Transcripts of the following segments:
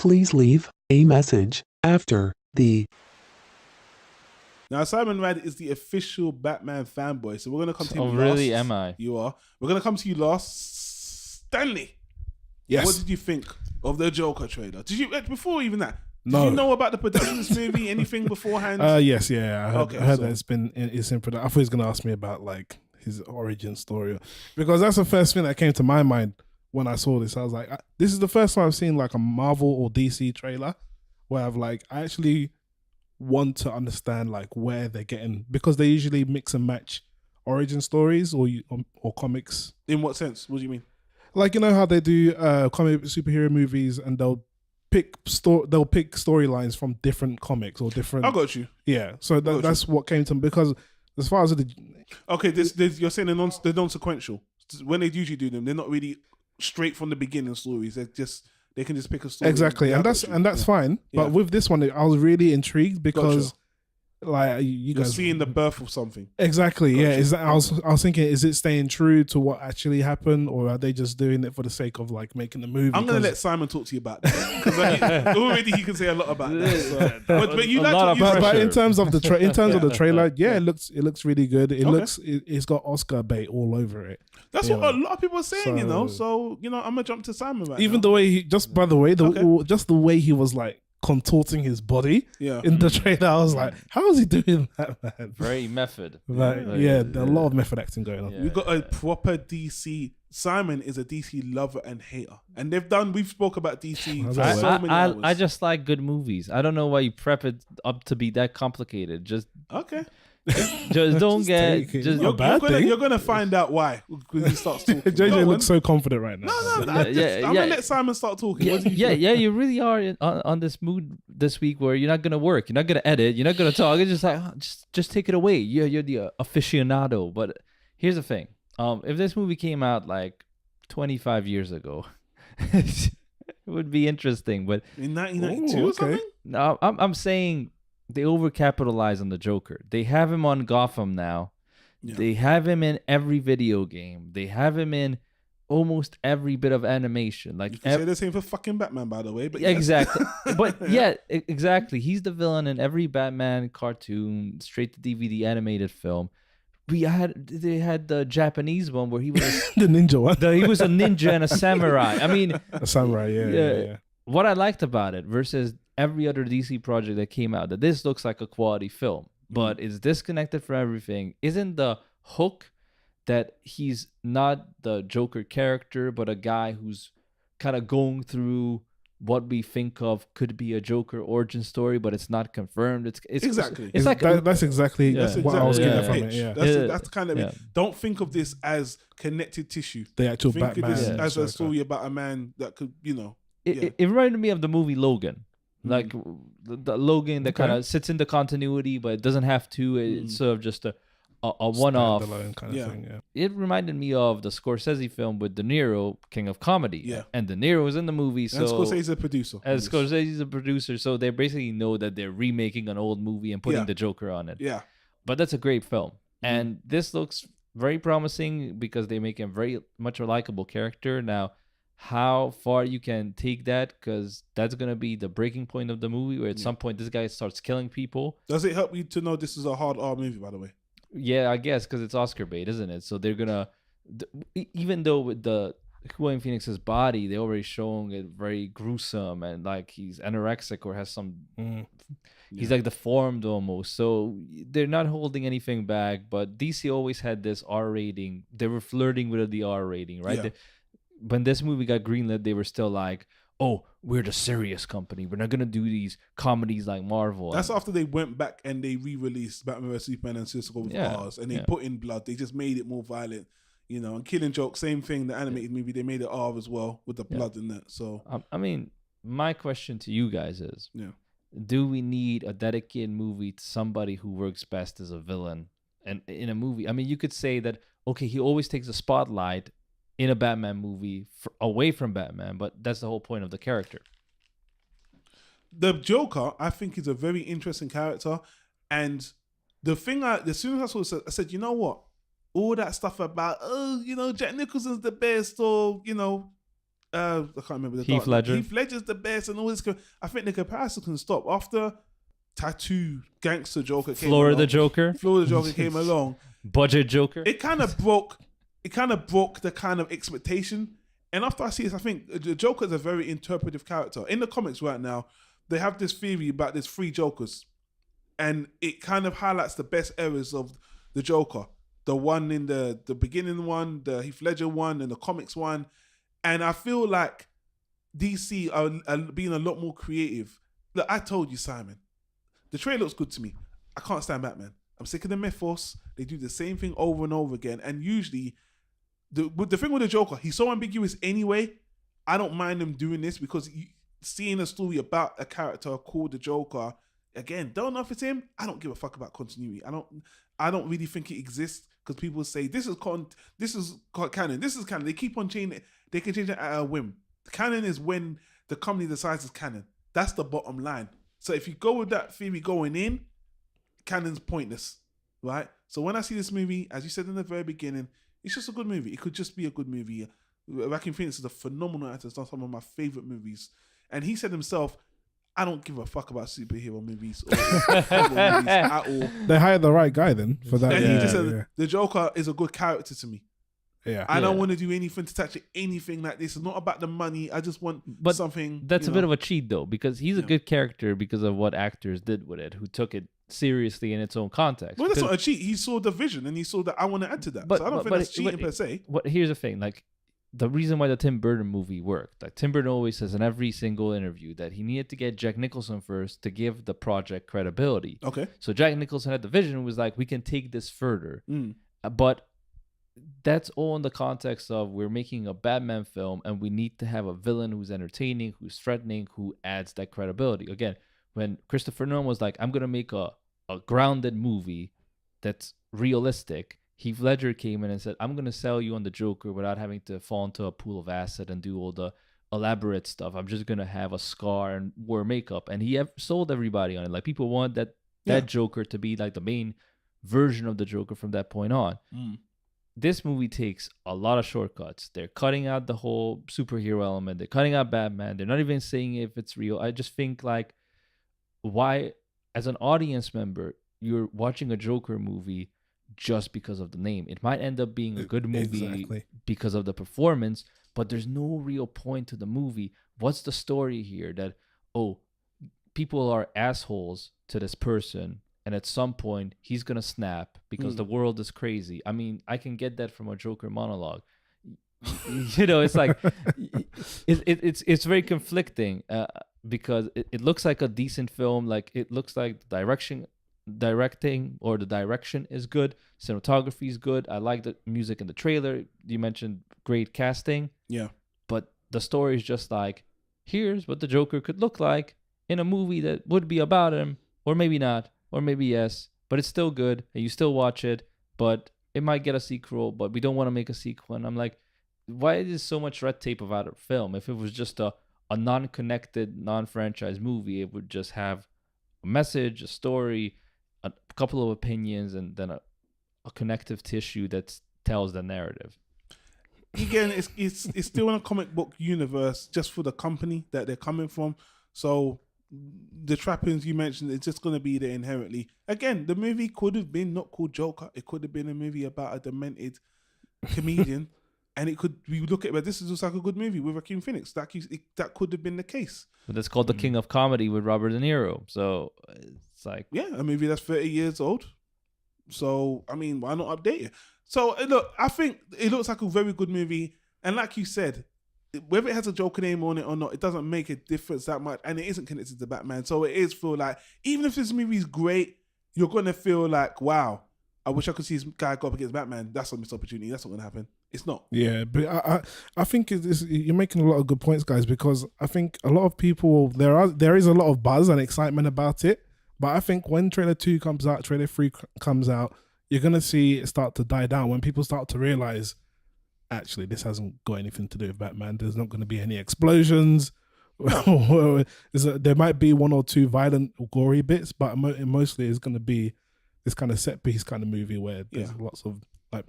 Please leave a message after the. Now, Simon Rad is the official Batman fanboy, so we're going to come to him last. Oh, really? Am I? You are. We're going to come to you last. Stanley. Yes. What did you think of the Joker trailer? Did you, before even that, did No. you know about the production of this movie? Anything beforehand? Yes, yeah. I heard so- that it's in production. I thought he was going to ask me about like his origin story, because that's the first thing that came to my mind when I saw this. I was like, this is the first time I've seen like a Marvel or DC trailer where I actually want to understand like where they're getting, because they usually mix and match origin stories or comics. In what sense? What do you mean? Like, you know how they do comic superhero movies, and they'll pick storylines from different comics or different. I got you. Yeah, so that's what came to me, because as far as Okay, you're saying they're non-sequential. When they usually do them, they're not really straight from the beginning stories. They can just pick a story. exactly, and that's fine. Yeah. But with this one, I was really intrigued because like you You're guys seeing the birth of something. exactly. Gotcha. Yeah, is that I was thinking, is it staying true to what actually happened, or are they just doing it for the sake of like making the movie? I'm going to let Simon talk to you about that, because already he can say a lot about that. So. But you like lot to of But in terms of the of the trailer, Yeah. it looks really good. It's got Oscar bait all over it. That's Yeah. what a lot of people are saying, you know. So- So, I'm gonna jump to Simon right Even now. the way he, just by the way, just the way he was like contorting his body Yeah. in the trailer, I was like, how is he doing that, man? Very method. Like, yeah, a lot of method acting going on. Yeah. We got a proper DC. Simon is a DC lover and hater, and we've spoke about DC for I- so many hours. I just like good movies. I don't know why you prep it up to be that complicated. Just okay. don't get take it. just Not bad thing. You're gonna find out why when he starts talking. JJ Go looks on. so confident right now. No, Yeah, I'm yeah. gonna let Simon start talking. yeah, What do you yeah, think? yeah. You really are on this mood this week where you're not gonna work, you're not gonna edit, you're not gonna talk. It's just like just take it away. You're the aficionado. But here's the thing: if this movie came out like 25 years ago, it would be interesting. But In 1992 Ooh, or okay. something. no, I'm saying they overcapitalize on the Joker. They have him on Gotham now. Yeah. They have him in every video game. They have him in almost every bit of animation. Like You can say the same for fucking Batman, by the way. But yes. exactly. But yeah, exactly. He's the villain in every Batman cartoon, straight to DVD animated film. They had the Japanese one where he was The ninja one, he was a ninja and a samurai. I mean, a samurai. Yeah. what I liked about it versus every other DC project that came out, that this looks like a quality film, but it's disconnected from everything. Isn't the hook that he's not the Joker character, but a guy who's kind of going through what we think of could be a Joker origin story, but it's not confirmed. It's Exactly. It's like That's exactly Yeah. what I was exactly getting the from pitch. it. Yeah, That's the kind of Yeah. Don't think of this as connected tissue. the actual Think Batman of this as a Joker. story about a man that could, it reminded me of the movie Logan. Like the Logan that Okay. kind of sits in the continuity, but it doesn't have to. It's sort of just a one-off. Standalone kind of Yeah. thing. Yeah. It reminded me of the Scorsese film with De Niro, King of Comedy. Yeah. And De Niro was in the movie, so And Scorsese's a producer. as Scorsese's a producer, so they basically know that they're remaking an old movie and putting Yeah. the Joker on it. Yeah. But that's a great film, and this looks very promising because they make him very much a likable character. Now, how far you can take that, because that's gonna be the breaking point of the movie, where at some point this guy starts killing people. Does it help you to know this is a hard R movie, by the way? Yeah, I guess because it's Oscar bait, isn't it? So they're gonna, even though with the Joaquin Phoenix's body, they already showing it very gruesome and like he's anorexic or has some, he's like deformed almost. So they're not holding anything back. But DC always had this R rating. They were flirting with the R rating, right? Yeah. When this movie got greenlit, they were still like, oh, we're the serious company. We're not gonna do these comedies like Marvel. That's after they went back and they re-released Batman vs Superman and Suicide Squad with Yeah, R's, and they yeah. put in blood. They just made it more violent, And Killing Joke, same thing. The animated movie, they made it R as well with the blood in that. So I mean, my question to you guys is, yeah, do we need a dedicated movie to somebody who works best as a villain? And in a movie, I mean, you could say that, okay, he always takes the spotlight in a Batman movie away from Batman, but that's the whole point of the character. the Joker, I think, is a very interesting character, and the thing as soon as I saw it, I said, you know what? All that stuff about Jack Nicholson's the best, or I can't remember the Heath Dark Knight. Ledger. Heath Ledger's the best, and all this. I think the comparison can stop after Tattoo Gangster Joker came Florida along. Joker, Florida Joker came along. budget Joker. It kind of broke the kind of expectation. And after I see this, I think the Joker is a very interpretive character. In the comics right now, they have this theory about there's 3 Jokers, and it kind of highlights the best eras of the Joker. The one in the beginning one, the Heath Ledger one, and the comics one. And I feel like DC are being a lot more creative. Look, I told you, Simon, the trailer looks good to me. I can't stand Batman. I'm sick of the mythos. They do the same thing over and over again. And usually, the thing with the Joker, he's so ambiguous anyway. I don't mind them doing this because seeing a story about a character called the Joker, again, don't know if it's him. I don't give a fuck about continuity. I don't really think it exists because people say this is canon. This is canon. They keep on changing it. They can change it at a whim. Canon is when the company decides it's canon. That's the bottom line. So if you go with that theory going in, canon's pointless, right? So when I see this movie, as you said in the very beginning, it's just a good movie. It could just be a good movie. Joaquin Phoenix is a phenomenal actor. He's done some of my favorite movies. And he said himself, I don't give a fuck about superhero movies or horror movies at all. They hired the right guy then for that. And he just said, the Joker is a good character to me. Yeah. I don't want to do anything to touch anything like this. It's not about the money. I just want something. That's a bit of a cheat though, because he's a good character because of what actors did with it, who took it seriously in its own context. Well, that's not a cheat. He saw the vision and he saw that I want to add to that. So I don't think that's cheating per se. But here's the thing, like the reason why the Tim Burton movie worked, like Tim Burton always says in every single interview that he needed to get Jack Nicholson first to give the project credibility. Okay. So Jack Nicholson had the vision and was like, we can take this further. But that's all in the context of we're making a Batman film and we need to have a villain who's entertaining, who's threatening, who adds that credibility. Again, when Christopher Nolan was like, I'm going to make a grounded movie that's realistic, Heath Ledger came in and said, I'm going to sell you on the Joker without having to fall into a pool of acid and do all the elaborate stuff. I'm just going to have a scar and wear makeup. And he sold everybody on it. Like people want that Joker to be like the main version of the Joker from that point on. This movie takes a lot of shortcuts. They're cutting out the whole superhero element. They're cutting out Batman. They're not even saying if it's real. I just think like, why, as an audience member, you're watching a Joker movie just because of the name. It might end up being a good movie because of the performance, but there's no real point to the movie. What's the story here? That, people are assholes to this person, and at some point he's gonna snap because the world is crazy. I mean, I can get that from a Joker monologue. It's like it's very conflicting because it looks like a decent film. Like it looks like directing or the direction is good, cinematography is good. I like the music in the trailer. You mentioned great casting, but the story is just like, here's what the Joker could look like in a movie that would be about him, or maybe not, or maybe yes, but it's still good and you still watch it, but it might get a sequel, but we don't want to make a sequel. And I'm like, why is so much red tape about a film? If it was just a non-connected, non-franchise movie, it would just have a message, a story, a couple of opinions, and then a connective tissue that tells the narrative. Again, it's still in a comic book universe just for the company that they're coming from. So the trappings you mentioned, it's just going to be there inherently. Again, the movie could have been not called Joker. It could have been a movie about a demented comedian. And it could, we look at it, this is just like a good movie with Joaquin Phoenix. That could have been the case. But that's called The King of Comedy with Robert De Niro. So it's like... Yeah, a movie that's 30 years old. So, I mean, why not update it? So, look, I think it looks like a very good movie. And like you said, whether it has a Joker name on it or not, it doesn't make a difference that much. And it isn't connected to Batman. So it is feel like, even if this movie is great, you're going to feel like, wow, I wish I could see this guy go up against Batman. That's a missed opportunity. That's not going to happen. It's not. Yeah, but I think you're making a lot of good points, guys, because I think a lot of people, there is a lot of buzz and excitement about it. But I think when trailer 2 comes out, trailer 3 comes out, you're going to see it start to die down when people start to realize, actually, this hasn't got anything to do with Batman. There's not going to be any explosions. There might be one or two violent or gory bits, but mostly it's going to be this kind of set piece kind of movie where there's lots of like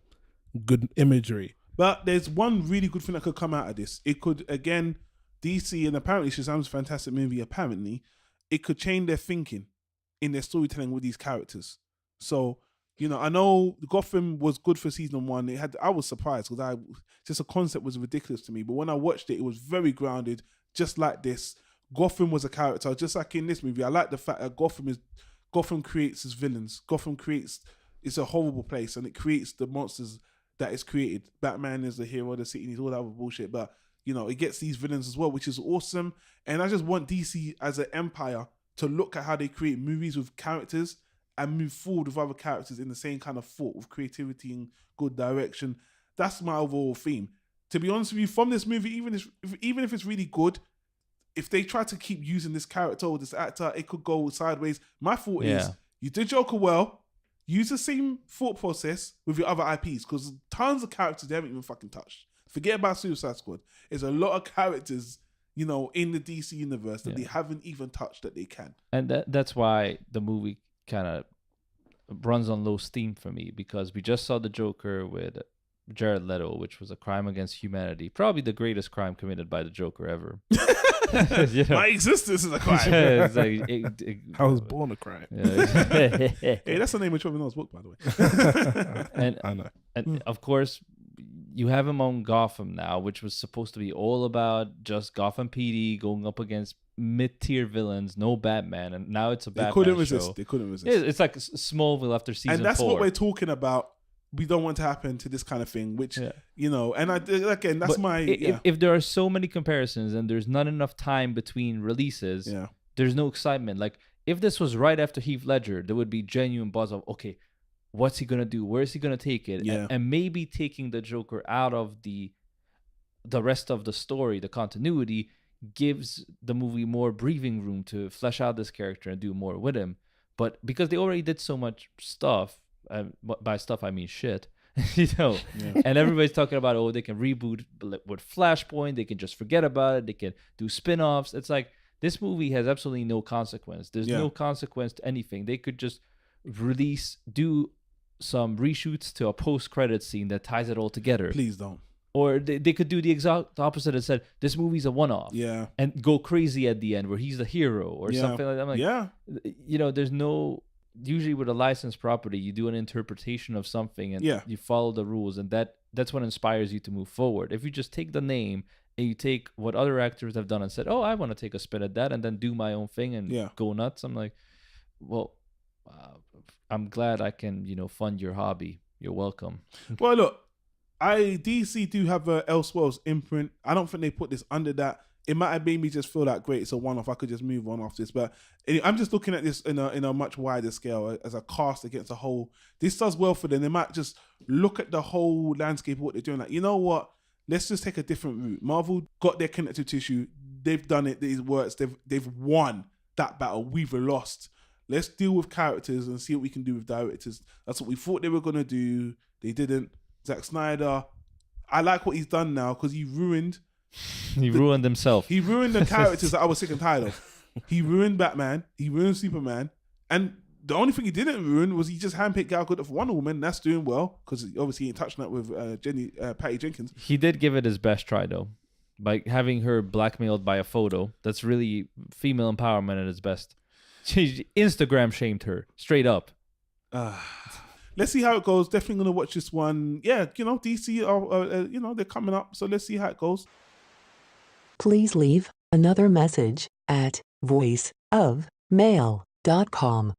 good imagery. But there's one really good thing that could come out of this. It could, again, DC, and apparently Shazam's a fantastic movie, apparently, it could change their thinking in their storytelling with these characters. So, you know, I know Gotham was good for season 1. I was surprised because just the concept was ridiculous to me. But when I watched it, it was very grounded, just like this. Gotham was a character, just like in this movie. I like the fact that Gotham creates its villains. It's a horrible place, and it creates the monsters that it's created. Batman is the hero of the city, and he's all that other bullshit. But, you know, it gets these villains as well, which is awesome. And I just want DC as an empire to look at how they create movies with characters and move forward with other characters in the same kind of thought, with creativity and good direction. That's my overall theme. To be honest with you, from this movie, even if it's really good, if they try to keep using this character or this actor, it could go sideways. My thought is, you did Joker well, use the same thought process with your other IPs, because tons of characters they haven't even fucking touched. Forget about Suicide Squad. There's a lot of characters, you know, in the DC universe that they haven't even touched that they can. And that's why the movie kind of runs on low steam for me, because we just saw the Joker with Jared Leto, which was a crime against humanity, probably the greatest crime committed by the Joker ever. You know? My existence is a crime. It's like, I was born a crime. Hey, that's the name of Trevor Noah's book, by the way. And I know. And of course, you have him on Gotham now, which was supposed to be all about just Gotham PD going up against mid-tier villains, no Batman, and now it's a Batman show. They couldn't resist. It's like Smallville after season 4. And that's what we're talking about. We don't want to happen to this kind of thing, which, you know, and again, that's if there are so many comparisons and there's not enough time between releases, there's no excitement. Like, if this was right after Heath Ledger, there would be genuine buzz of, okay, what's he gonna do? Where is he gonna take it? And maybe taking the Joker out of the rest of the story, the continuity, gives the movie more breathing room to flesh out this character and do more with him. But because they already did so much stuff, by stuff I mean shit, you know, and everybody's talking about, oh, they can reboot with Flashpoint, they can just forget about it, they can do spin-offs. It's like, this movie has absolutely no consequence. There's no consequence to anything. They could just do some reshoots to a post-credit scene that ties it all together. Please don't. Or they could do the exact opposite and said, this movie's a one-off. Yeah. And go crazy at the end where he's the hero or something like that. I'm like, you know, there's no... Usually with a licensed property, you do an interpretation of something and you follow the rules, and that's what inspires you to move forward. If you just take the name and you take what other actors have done and said, oh, I want to take a spin at that and then do my own thing and go nuts, I'm like, well, I'm glad I can, you know, fund your hobby. You're welcome. Well, look, DC do have a Elseworlds imprint. I don't think they put this under that. It might have made me just feel that great. It's a one-off. I could just move on off this. But I'm just looking at this in a much wider scale as a cast against a whole. This does well for them. They might just look at the whole landscape of what they're doing. Like, you know what? Let's just take a different route. Marvel got their connective tissue. They've done it. It works. They've won that battle. We've lost. Let's deal with characters and see what we can do with directors. That's what we thought they were going to do. They didn't. Zack Snyder, I like what he's done now because he ruined... He ruined himself. He ruined the characters that I was sick and tired of. He ruined Batman. He ruined Superman. And the only thing he didn't ruin was he just handpicked Gal Gadot for Wonder Woman. That's doing well because obviously he ain't touching that with Patty Jenkins. He did give it his best try though, by having her blackmailed by a photo. That's really female empowerment at its best. She Instagram shamed her straight up. Let's see how it goes. Definitely gonna watch this one. Yeah, you know, DC are you know, they're coming up, so let's see how it goes. Please leave another message at voiceofmail.com.